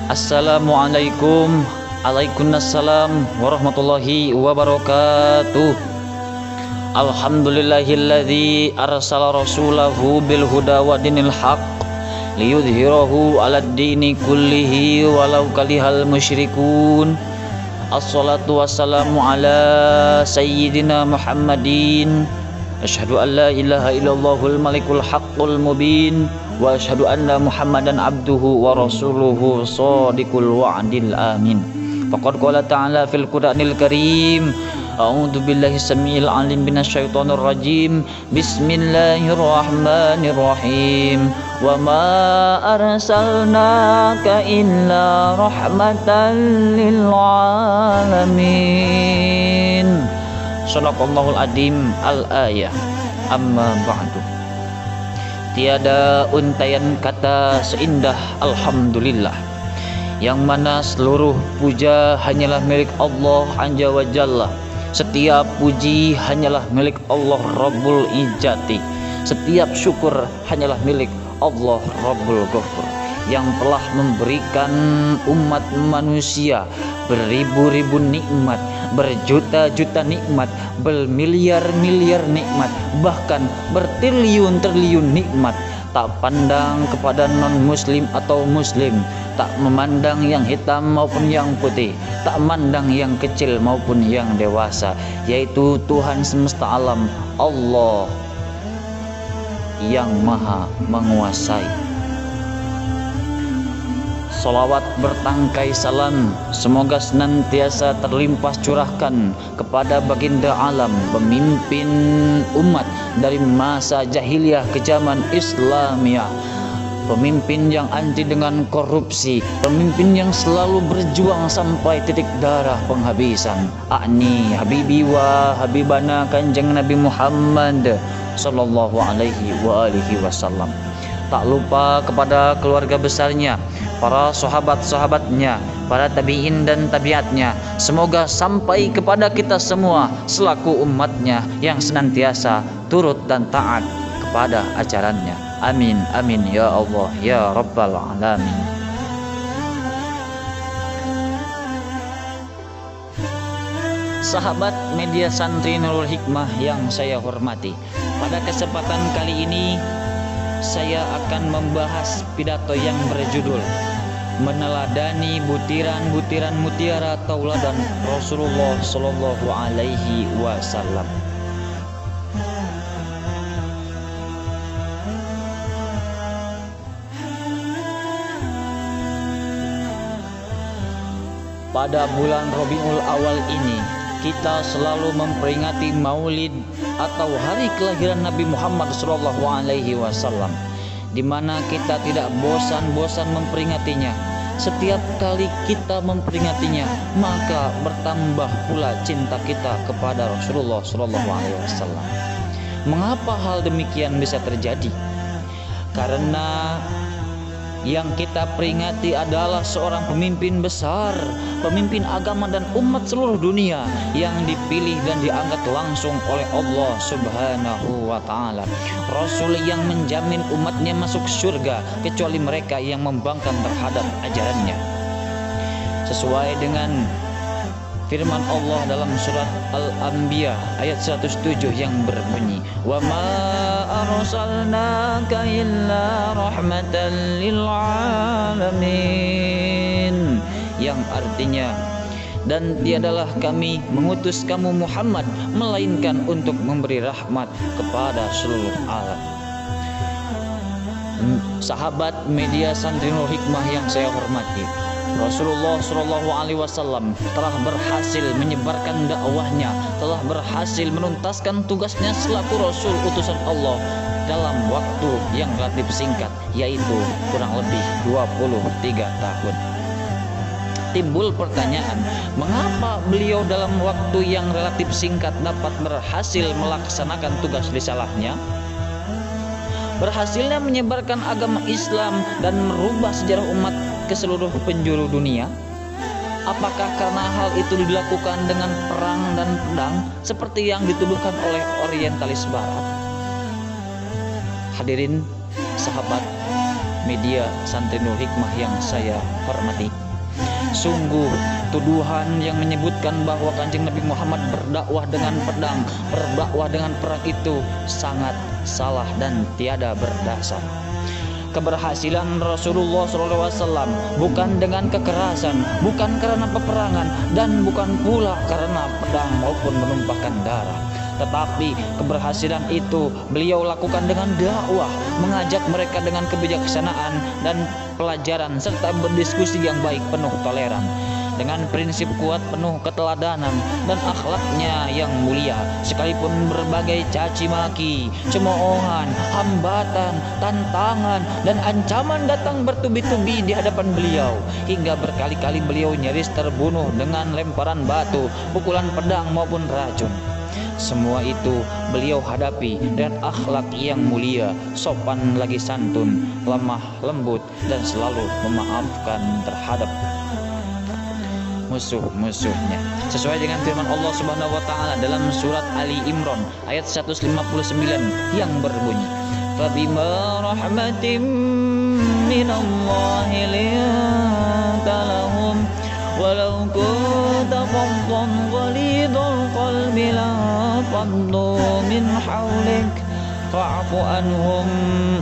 Assalamualaikum. Waalaikumsalam warahmatullahi wabarakatuh. Alhamdulillahilladzi arsala rasulahu bil huda wa dinil haq liyudhhirahu 'alad dini kullihi walau karihal musyrikun. Assalatu wassalamu ala sayyidina Muhammadin. Asyhadu an la ilaha illallahul malikul haqqul mubin wa asyhadu anna Muhammadan abduhu wa rasuluhu shadiqul wa'dil amin. Faqad qala ta'ala fil Qur'anil Karim, a'udzu billahi samiil alim minasyaitonir rajim. Bismillahirrahmanirrahim. Wa ma arsalnaka illa rahmatan lil alamin. Shadaqallahul adzim. Al-ayah. Amma ba'du. Tiada untayan kata seindah alhamdulillah, yang mana seluruh puja hanyalah milik Allah Azza wa Jalla. Setiap puji hanyalah milik Allah Rabbul Izzati. Setiap syukur hanyalah milik Allah Rabbul Ghafur, yang telah memberikan umat manusia beribu-ribu nikmat, berjuta-juta nikmat, bermiliar-miliar nikmat, bahkan bertriliun-triliun nikmat. Tak pandang kepada non-muslim atau muslim, tak memandang yang hitam maupun yang putih, tak memandang yang kecil maupun yang dewasa, yaitu Tuhan semesta alam, Allah yang maha menguasai. Salawat bertangkai salam semoga senantiasa terlimpah curahkan kepada baginda alam, pemimpin umat dari masa jahiliyah ke zaman Islamiyah, pemimpin yang anti dengan korupsi, pemimpin yang selalu berjuang sampai titik darah penghabisan. A'ni habibi wa habibana Kanjeng Nabi Muhammad sallallahu alaihi wa alihi wasallam. Tak lupa kepada keluarga besarnya, para sahabat-sahabatnya, para tabi'in dan tabiatnya. Semoga sampai kepada kita semua selaku umatnya yang senantiasa turut dan taat kepada ajarannya. Amin, amin ya Allah ya Rabbal Alamin. Sahabat media Santri Nurul Hikmah yang saya hormati, pada kesempatan kali ini saya akan membahas pidato yang berjudul meneladani butiran-butiran mutiara tauladan Rasulullah Shallallahu Alaihi Wasallam. Pada bulan Rabiul Awal ini kita selalu memperingati Maulid atau hari kelahiran Nabi Muhammad Sallallahu Alaihi Wasallam, di mana kita tidak bosan-bosan memperingatinya. Setiap kali kita memperingatinya, maka bertambah pula cinta kita kepada Rasulullah Sallallahu Alaihi Wasallam. Mengapa hal demikian bisa terjadi? Karena yang kita peringati adalah seorang pemimpin besar, pemimpin agama dan umat seluruh dunia yang dipilih dan diangkat langsung oleh Allah Subhanahu wa Ta'ala. Rasul yang menjamin umatnya masuk surga kecuali mereka yang membangkang terhadap ajarannya. Sesuai dengan firman Allah dalam surat Al-Anbiya ayat 107 yang berbunyi, wa ma arsalnaka illa rahmatan lil alamin, yang artinya, dan tiadalah kami mengutus kamu Muhammad melainkan untuk memberi rahmat kepada seluruh alam. Sahabat media Santri Nurul Hikmah yang saya hormati, Rasulullah Shallallahu Alaihi Wasallam telah berhasil menyebarkan dakwahnya, telah berhasil menuntaskan tugasnya selaku Rasul utusan Allah dalam waktu yang relatif singkat, yaitu kurang lebih 23 tahun. Timbul pertanyaan, mengapa beliau dalam waktu yang relatif singkat dapat berhasil melaksanakan tugas risalahnya? Berhasilnya menyebarkan agama Islam dan merubah sejarah umat ke seluruh penjuru dunia. Apakah karena hal itu dilakukan dengan perang dan pedang seperti yang dituduhkan oleh orientalis barat? Hadirin sahabat media Santri Nurul Hikmah yang saya hormati. Sungguh tuduhan yang menyebutkan bahwa Kanjeng Nabi Muhammad berdakwah dengan pedang, berdakwah dengan perang itu sangat salah dan tiada berdasar. Keberhasilan Rasulullah SAW bukan dengan kekerasan, bukan karena peperangan, dan bukan pula karena pedang maupun menumpahkan darah. Tetapi keberhasilan itu beliau lakukan dengan dakwah, mengajak mereka dengan kebijaksanaan dan pelajaran serta berdiskusi yang baik penuh toleran. Dengan prinsip kuat penuh keteladanan dan akhlaknya yang mulia, sekalipun berbagai caci maki, cemoohan, hambatan, tantangan, dan ancaman datang bertubi-tubi di hadapan beliau, hingga berkali-kali beliau nyaris terbunuh dengan lemparan batu, pukulan pedang maupun racun. Semua itu beliau hadapi dengan akhlak yang mulia, sopan lagi santun, lemah lembut, dan selalu memaafkan terhadap musuh-musuhnya. Sesuai dengan firman Allah Subhanahu wa taala dalam surat Ali Imran ayat 159 yang berbunyi, "Fabima rahmatin minallahi linta lahum walau kunta faddan ghalidhal qalbi lanfaddu min hawlik fa'fu anhum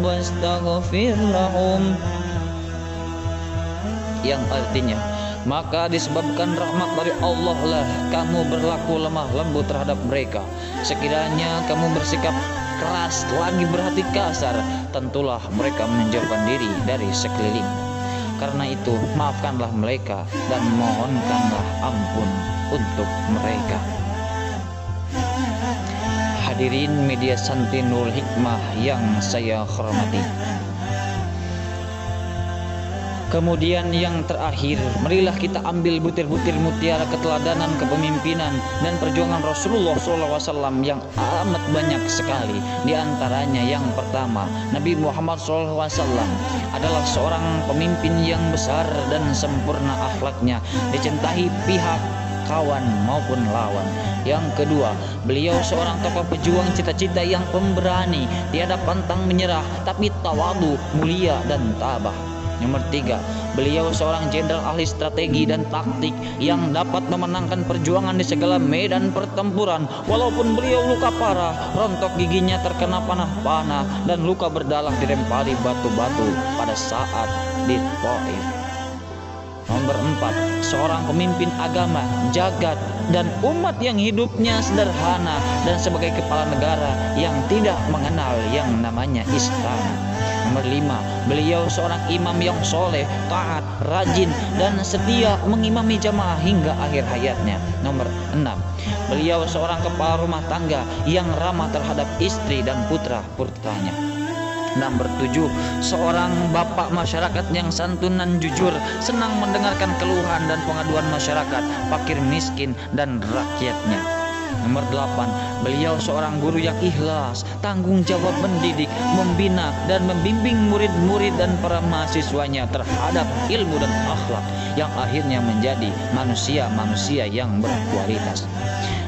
wastaghfir lahum." Yang artinya, maka disebabkan rahmat dari Allah lah kamu berlaku lemah lembut terhadap mereka. Sekiranya kamu bersikap keras lagi berhati kasar, tentulah mereka menjauhkan diri dari sekeliling. Karena itu maafkanlah mereka dan mohonkanlah ampun untuk mereka. Hadirin media Santri Nurul Hikmah yang saya hormati. Kemudian yang terakhir, marilah kita ambil butir-butir mutiara keteladanan, kepemimpinan, dan perjuangan Rasulullah SAW yang amat banyak sekali. Di antaranya yang pertama, Nabi Muhammad SAW adalah seorang pemimpin yang besar dan sempurna akhlaknya, dicintai pihak kawan maupun lawan. Yang kedua, beliau seorang tokoh pejuang cita-cita yang pemberani, tiada pantang menyerah, tapi tawadu, mulia, dan tabah. Nomor tiga, beliau seorang jenderal ahli strategi dan taktik yang dapat memenangkan perjuangan di segala medan pertempuran. Walaupun beliau luka parah, rontok giginya terkena panah-panah, dan luka berdarah dilempari batu-batu pada saat di Taif. Nomor empat, seorang pemimpin agama, jagat, dan umat yang hidupnya sederhana dan sebagai kepala negara yang tidak mengenal yang namanya istana. Nomor lima, beliau seorang imam yang soleh, taat, rajin, dan setia mengimami jamaah hingga akhir hayatnya. Nomor enam, beliau seorang kepala rumah tangga yang ramah terhadap istri dan putra-putranya. Nomor tujuh, seorang bapak masyarakat yang santun dan jujur, senang mendengarkan keluhan dan pengaduan masyarakat, fakir miskin, dan rakyatnya. Nomor 8, beliau seorang guru yang ikhlas, tanggung jawab mendidik, membina, dan membimbing murid-murid dan para mahasiswanya terhadap ilmu dan akhlak yang akhirnya menjadi manusia-manusia yang berkualitas.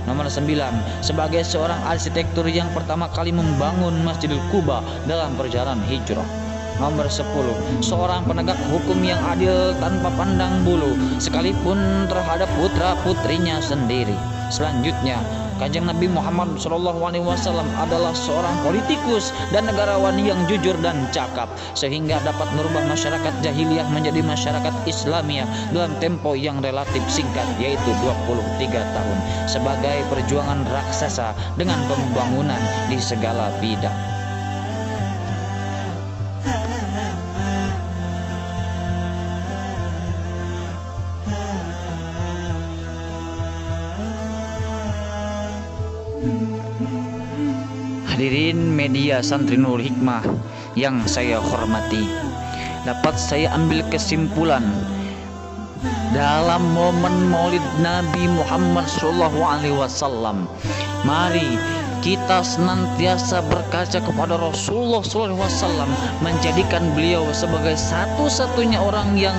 Nomor 9, sebagai seorang arsitektur yang pertama kali membangun Masjidil Quba dalam perjalanan hijrah. Nomor 10, seorang penegak hukum yang adil tanpa pandang bulu, sekalipun terhadap putra-putrinya sendiri. Selanjutnya, Kanjeng Nabi Muhammad SAW adalah seorang politikus dan negarawan yang jujur dan cakap, sehingga dapat merubah masyarakat jahiliyah menjadi masyarakat Islamiyah dalam tempo yang relatif singkat, yaitu 23 tahun, sebagai perjuangan raksasa dengan pembangunan di segala bidang. Hadirin media Santri Nurul Hikmah yang saya hormati, dapat saya ambil kesimpulan dalam momen Maulid Nabi Muhammad SAW. Mari kita senantiasa berkaca kepada Rasulullah SAW, menjadikan beliau sebagai satu-satunya orang yang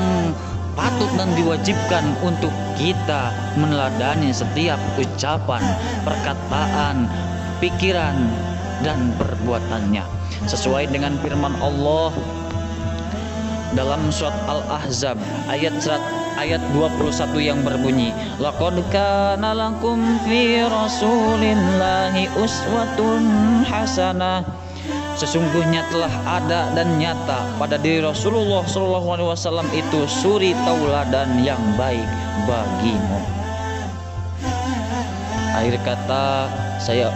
patut dan diwajibkan untuk kita meneladani setiap ucapan, perkataan, pikiran, dan perbuatannya. Sesuai dengan firman Allah dalam surat Al-Ahzab ayat 21 yang berbunyi, laqad kana lakum fi rasulillahi uswatun hasanah. Sesungguhnya telah ada dan nyata pada diri Rasulullah SAW itu suri tauladan yang baik bagimu. Akhir kata saya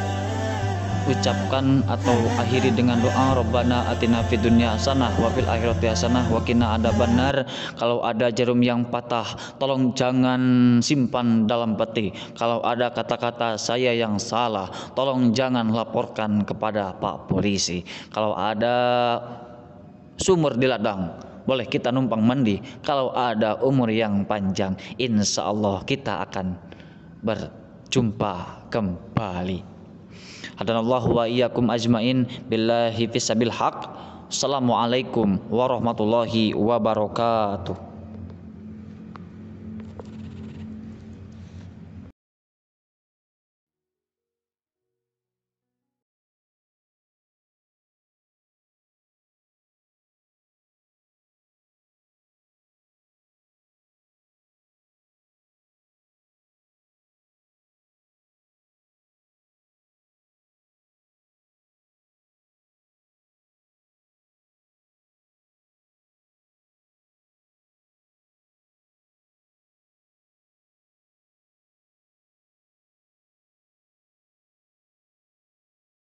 ucapkan atau akhiri dengan doa Rabbana atina fid dunya hasanah wa fil akhirati hasanah wa qina adzabannar. Kalau ada jarum yang patah, tolong jangan simpan dalam peti. Kalau ada kata-kata saya yang salah, tolong jangan laporkan kepada Pak Polisi. Kalau ada sumur di ladang, boleh kita numpang mandi. Kalau ada umur yang panjang, insya Allah kita akan berjumpa kembali. Hadanallahu wa iyyakum ajmain billahi fisabil haq. Assalamualaikum warahmatullahi wabarakatuh.